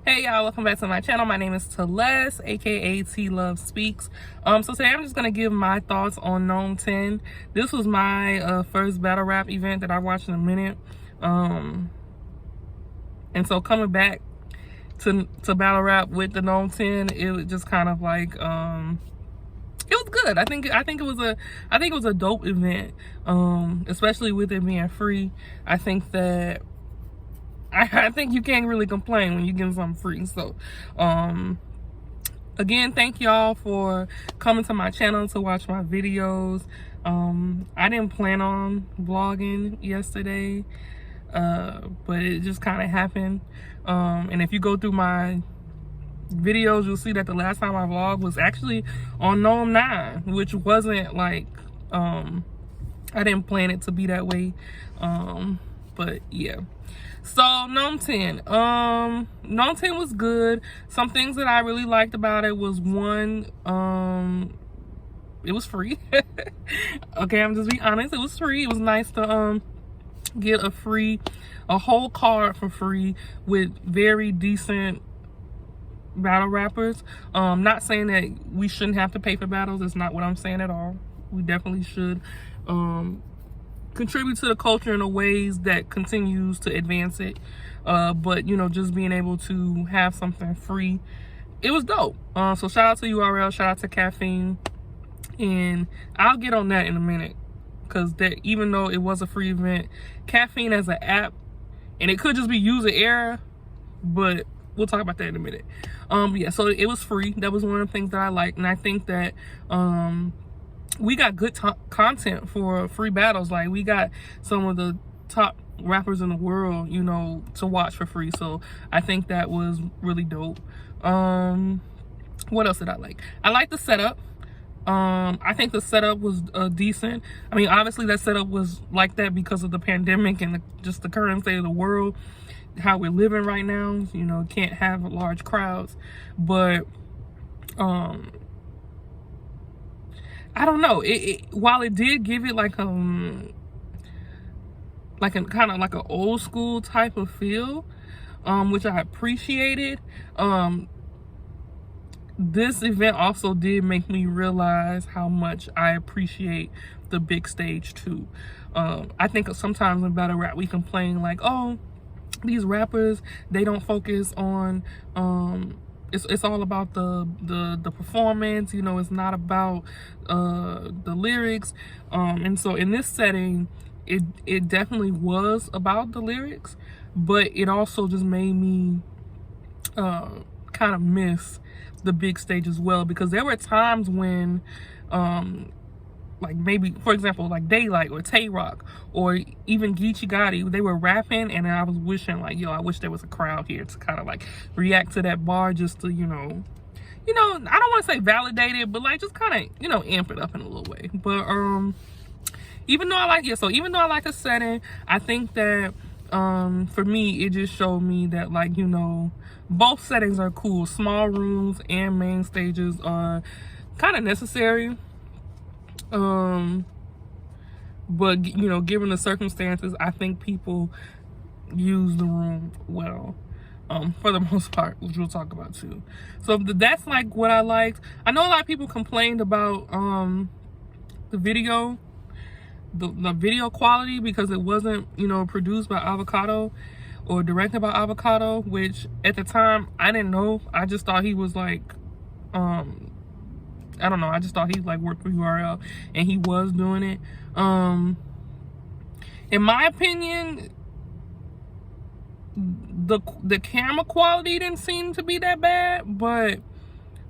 Hey y'all, welcome back to my channel. My name is Daylyt, aka T Love Speaks. So today I'm just gonna give my thoughts on NOME 10. This was my first battle rap event that I watched in a minute. And so coming back to battle rap with the NOME 10, it was just kind of like it was good. I think it was a dope event. Especially with it being free. I think that I think you can't really complain when you're getting something free. So, again, thank y'all for coming to my channel to watch my videos. I didn't plan on vlogging yesterday, but it just kind of happened. And if you go through my videos, you'll see that the last time I vlogged was actually on NOME 9, which wasn't like, I didn't plan it to be that way. But yeah. So NOME 10. NOME 10 was good. Some things that I really liked about it was one, it was free. Okay, I'm just being honest. It was free. It was nice to get a whole card for free with very decent battle rappers. Not saying that we shouldn't have to pay for battles. It's not what I'm saying at all. We definitely should contribute to the culture in a ways that continues to advance it. But you know, just being able to have something free, it was dope. So shout out to URL, shout out to Caffeine, and I'll get on that in a minute, because that, even though it was a free event, Caffeine as an app, and it could just be user error, but we'll talk about that in a minute. Yeah, so it was free. That was one of the things that I liked, and I think that we got good content for free battles. Like, we got some of the top rappers in the world, you know, to watch for free. So I think that was really dope. What else did I like? I like the setup. I think the setup was decent. I mean, obviously that setup was like that because of the pandemic and just the current state of the world, how we're living right now. You know, can't have large crowds, but I don't know. While it did give it like a kind of like an old school type of feel, which I appreciated. This event also did make me realize how much I appreciate the big stage too. I think sometimes in battle rap we complain like, oh, these rappers, they don't focus on it's all about the performance, you know. It's not about the lyrics, and so in this setting it definitely was about the lyrics, but it also just made me kind of miss the big stage as well, because there were times when like, maybe for example like Daylyt or Tay Roc or even Geechi Gotti, they were rapping and I was wishing like, yo, I wish there was a crowd here to kind of like react to that bar, just to, you know, I don't want to say validate it, but like just kind of, you know, amp it up in a little way. But even though I like the setting, I think that for me it just showed me that, like, you know, both settings are cool. Small rooms and main stages are kind of necessary. But you know, given the circumstances, I think people use the room well, for the most part, which we'll talk about too. So that's like what I liked. I know a lot of people complained about the video, the video quality, because it wasn't, you know, produced by Avocado or directed by Avocado, which at the time I didn't know. I just thought he was like I don't know, I just thought he like worked for URL and he was doing it. In my opinion, the camera quality didn't seem to be that bad, but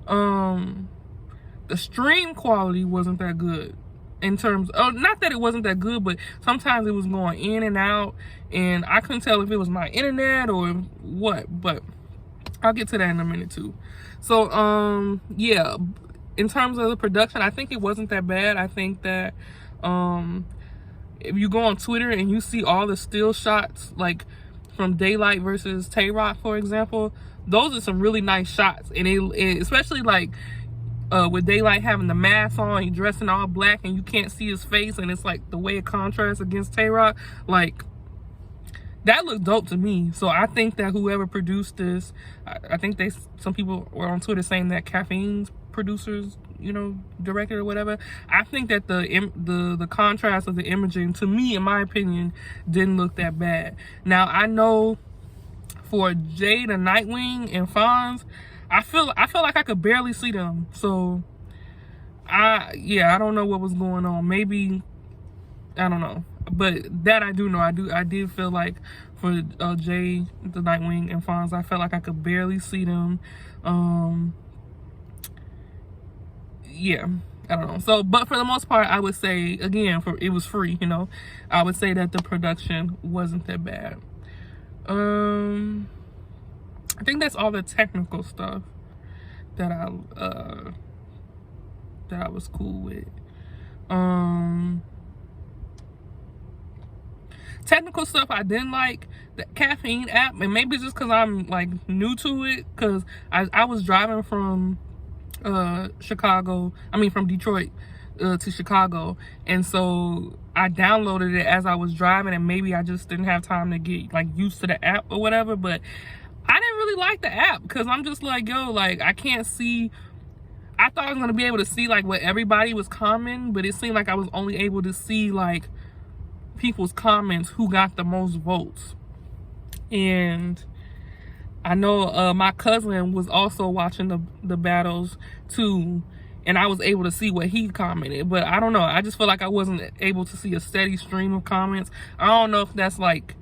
the stream quality wasn't that good. In terms of, not that it wasn't that good, but sometimes it was going in and out and I couldn't tell if it was my internet or what, but I'll get to that in a minute too. So yeah, in terms of the production, I think it wasn't that bad. I think that if you go on Twitter and you see all the still shots, like from Daylyt versus Tay Roc, for example, those are some really nice shots. And especially like with Daylyt having the mask on, he dressing all black and you can't see his face, and it's like the way it contrasts against Tay Roc, like that looked dope to me. So I think that whoever produced this, I think some people were on Twitter saying that Caffeine's producers, you know, director or whatever. I think that the contrast of the imaging, to me, in my opinion, didn't look that bad. Now I know for Jey the Nightwing and Fonz, I feel like I could barely see them. So I don't know what was going on. Maybe, I don't know. But that I do know. I did feel like for Jey the Nightwing and Fonz, I felt like I could barely see them. Yeah, I don't know. So, but for the most part, I would say, again, it was free, you know, I would say that the production wasn't that bad. I think that's all the technical stuff that I was cool with. Technical stuff I didn't like, the Caffeine app, and maybe just because I'm like new to it, because I was driving from from Detroit to Chicago, and so I downloaded it as I was driving, and maybe I just didn't have time to get like used to the app or whatever. But I didn't really like the app because I'm just like, yo, like I can't see. I thought I was gonna be able to see like what everybody was commenting, but it seemed like I was only able to see like people's comments who got the most votes. And I know my cousin was also watching the battles too, and I was able to see what he commented. But I don't know, I just feel like I wasn't able to see a steady stream of comments. I don't know if that's like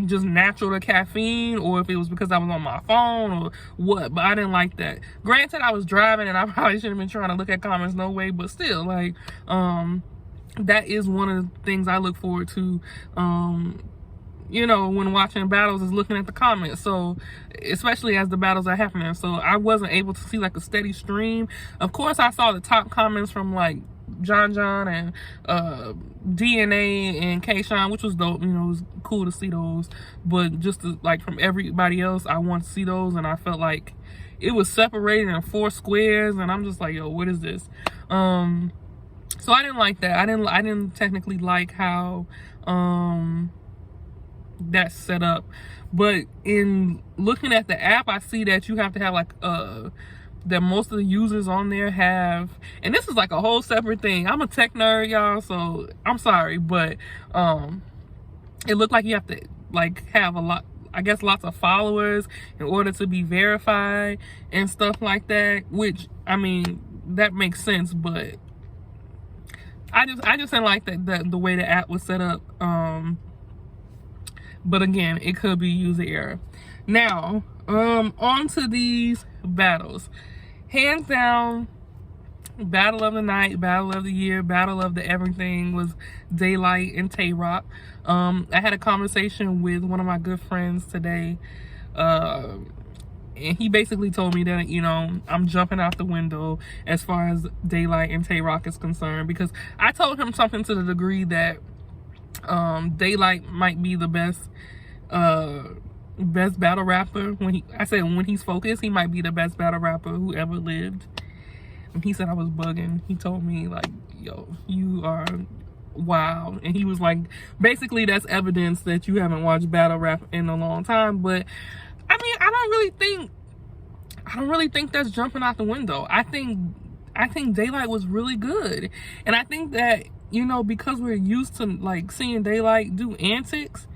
just natural to Caffeine, or if it was because I was on my phone or what, but I didn't like that. Granted, I was driving and I probably shouldn't have been trying to look at comments no way, but still, like that is one of the things I look forward to, you know, when watching battles, is looking at the comments. So especially as the battles are happening, so I wasn't able to see like a steady stream. Of course, I saw the top comments from like John and DNA and K-Shine, which was dope. You know, it was cool to see those, but just like from everybody else, I want to see those, and I felt like it was separated in 4 squares, and I'm just like, yo, what is this? So I didn't like that. I didn't technically like how that's set up. But in looking at the app, I see that you have to have like that most of the users on there have, and this is like a whole separate thing. I'm a tech nerd, y'all, so I'm sorry, but it looked like you have to like have a lot, I guess, lots of followers in order to be verified and stuff like that, which, I mean, that makes sense, but I just didn't like the way the app was set up. But again, it could be user error. Now, on to these battles. Hands down, battle of the night, battle of the year, battle of the everything was Daylyt and Tay Roc. I had a conversation with one of my good friends today, and he basically told me that, you know, I'm jumping out the window as far as Daylyt and Tay Roc is concerned, because I told him something to the degree that Daylyt might be the best battle rapper. When he's focused, he might be the best battle rapper who ever lived. And he said I was bugging. He told me like, yo, you are wow. And he was like, basically that's evidence that you haven't watched battle rap in a long time. But I mean, I don't really think that's jumping out the window. I think Daylyt was really good. And I think that, you know, because we're used to like seeing Daylyt do antics,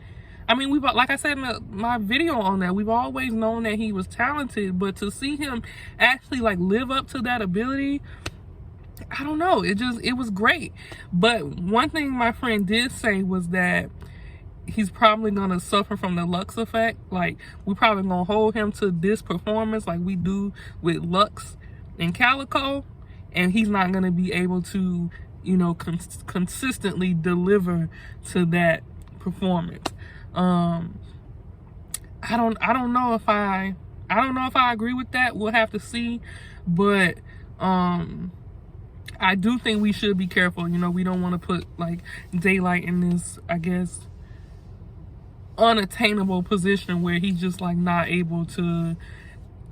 I mean, like I said in my video on that, we've always known that he was talented, but to see him actually like live up to that ability, I don't know, it was great. But one thing my friend did say was that he's probably gonna suffer from the Lux effect. Like, we're probably gonna hold him to this performance like we do with Lux and Calico, and he's not gonna be able to, you know, consistently deliver to that performance. I don't know if I agree with that. We'll have to see. But I do think we should be careful. You know, we don't want to put like Daylyt in this, I guess, unattainable position where he's just like not able to,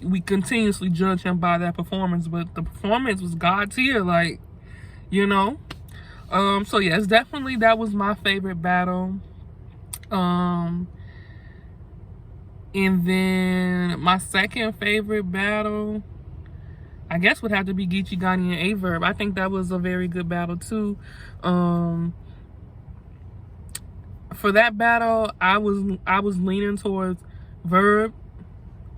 we continuously judge him by that performance. But the performance was God tier, like, you know. So yes, definitely that was my favorite battle. And then my second favorite battle, I guess, would have to be Geechi Gotti and Aye Verb. I think that was a very good battle too. For that battle, I was leaning towards Verb.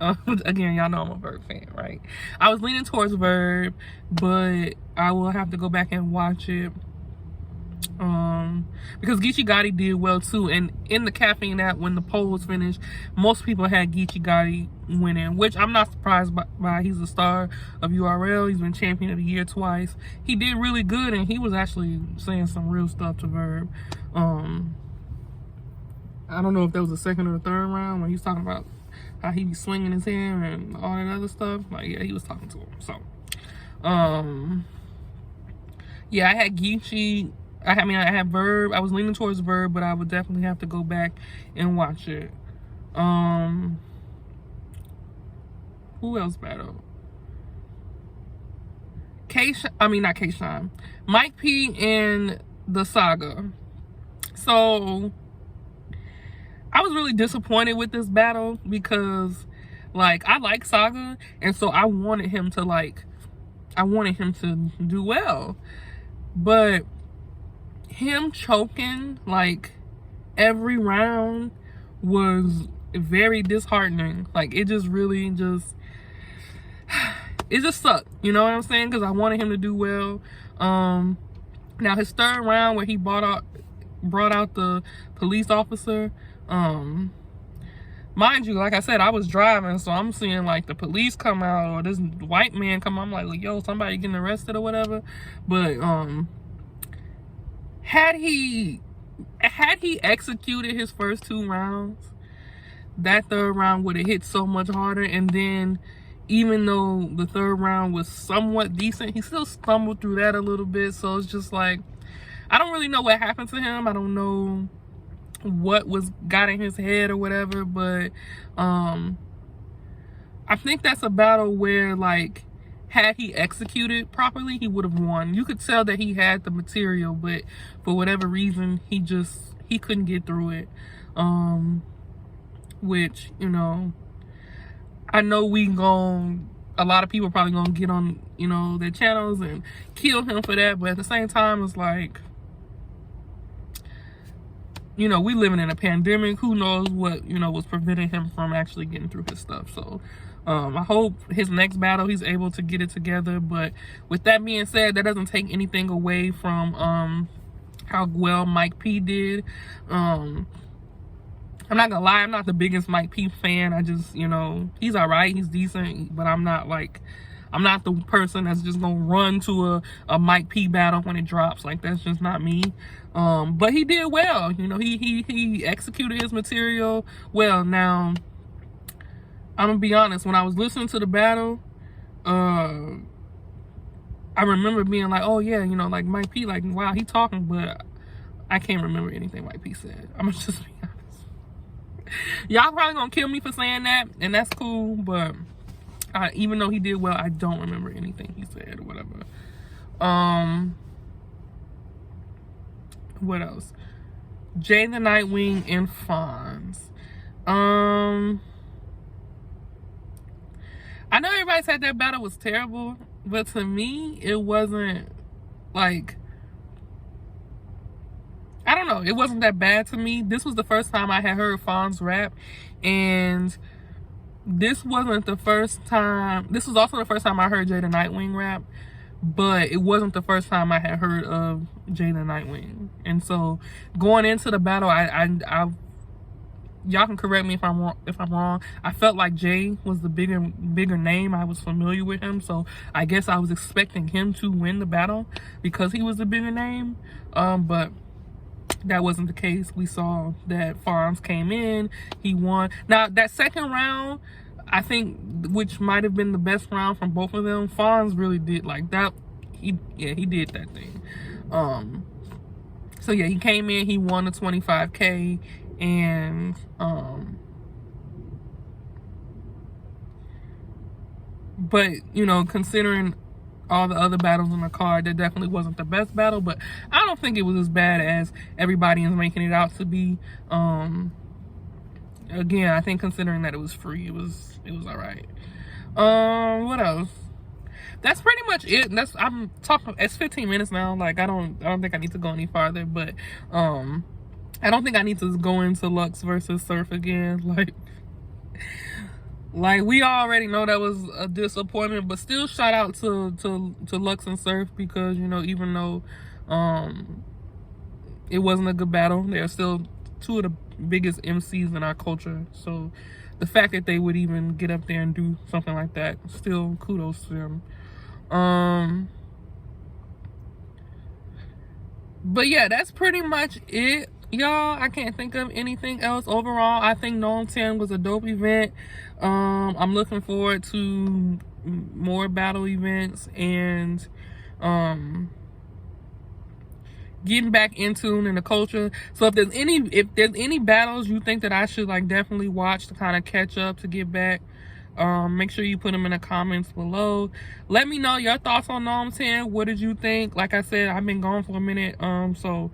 Again, y'all know I'm a Verb fan, right? I was leaning towards Verb, but I will have to go back and watch it. Because Geechi Gotti did well too, and in the Caffeine app, when the poll was finished, most people had Geechi Gotti winning, which I'm not surprised by. He's a star of URL. He's been champion of the year twice. He did really good, and he was actually saying some real stuff to Verb. I don't know if that was the second or the third round when he was talking about how he be swinging his hair and all that other stuff. Like, yeah, he was talking to him. So, yeah, I had Geechi. I had Verb. I was leaning towards Verb, but I would definitely have to go back and watch it. Who else battled? Not K-Shine. Mike P and the Saga. So I was really disappointed with this battle because, like, I like Saga, and so I wanted him to do well. But him choking, like, every round was very disheartening. Like, it just really it just sucked, you know what I'm saying? Because I wanted him to do well. Now his third round where he brought out the police officer, mind you, like I said, I was driving, so I'm seeing like the police come out or this white man come out. I'm like, yo, somebody getting arrested or whatever. But had he executed his first two rounds, that third round would have hit so much harder. And then, even though the third round was somewhat decent, he still stumbled through that a little bit. So it's just like, I don't really know what happened to him. I don't know what got in his head or whatever, but I think that's a battle where, like, had he executed properly, he would have won. You could tell that he had the material, but for whatever reason, he couldn't get through it. Which, you know, I know a lot of people probably gonna get on, you know, their channels and kill him for that, but at the same time, it's like, you know, we living in a pandemic. Who knows what, you know, was preventing him from actually getting through his stuff. So I hope his next battle he's able to get it together. But with that being said, that doesn't take anything away from how well Mike P did. I'm not gonna lie, I'm not the biggest Mike P fan. I just, you know, he's all right, he's decent, but I'm not the person that's just gonna run to a Mike P battle when it drops. Like, that's just not me. But he did well, you know, he executed his material well. Now, I'm gonna be honest, when I was listening to the battle, I remember being like, oh yeah, you know, like Mike P, like, wow, he talking, but I can't remember anything Mike P said. I'm gonna just be honest. Y'all probably gonna kill me for saying that, and that's cool, but even though he did well, I don't remember anything he said or whatever. What else? Jey the Nightwing and Fonz. I know everybody said that battle was terrible, but to me, it wasn't, like, I don't know, it wasn't that bad to me. This was the first time I had heard Fonz rap, and this wasn't the first time. This was also the first time I heard Jey the Nightwing rap, but it wasn't the first time I had heard of Jey the Nightwing. And so going into the battle, I y'all can correct me if I'm wrong. I felt like Jey was the bigger name. I was familiar with him, so I guess I was expecting him to win the battle because he was the bigger name. But that wasn't the case. We saw that Fonz came in, he won. Now, that second round, I think, which might have been the best round from both of them, Fonz really did, like, that. He did that thing. So yeah, he came in, he won the 25K, and but, you know, considering all the other battles in the card. That definitely wasn't the best battle, but I don't think it was as bad as everybody is making it out to be. Again, I think considering that it was free, it was all right. What else? That's pretty much it. I'm talking. It's 15 minutes now. Like I don't think I need to go any farther. But I don't think I need to go into Lux versus Surf again. Like we already know that was a disappointment. But still, shout out to Lux and Surf, because you know, even though it wasn't a good battle, they're still two of the biggest MCs in our culture. So the fact that they would even get up there and do something like that, still kudos to them. But yeah, that's pretty much it, y'all. I can't think of anything else. Overall, I think NOME 10 was a dope event. I'm looking forward to more battle events and getting back in tune in the culture. So if there's any battles you think that I should like definitely watch to kind of catch up, to get back, make sure you put them in the comments below. Let me know your thoughts on NOME 10. What did you think? Like I said, I've been gone for a minute, so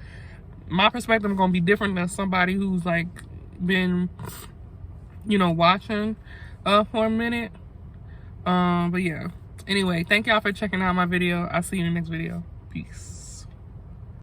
my perspective is gonna be different than somebody who's like been, you know, watching for a minute. But yeah, anyway, thank y'all for checking out my video. I'll see you in the next video. Peace.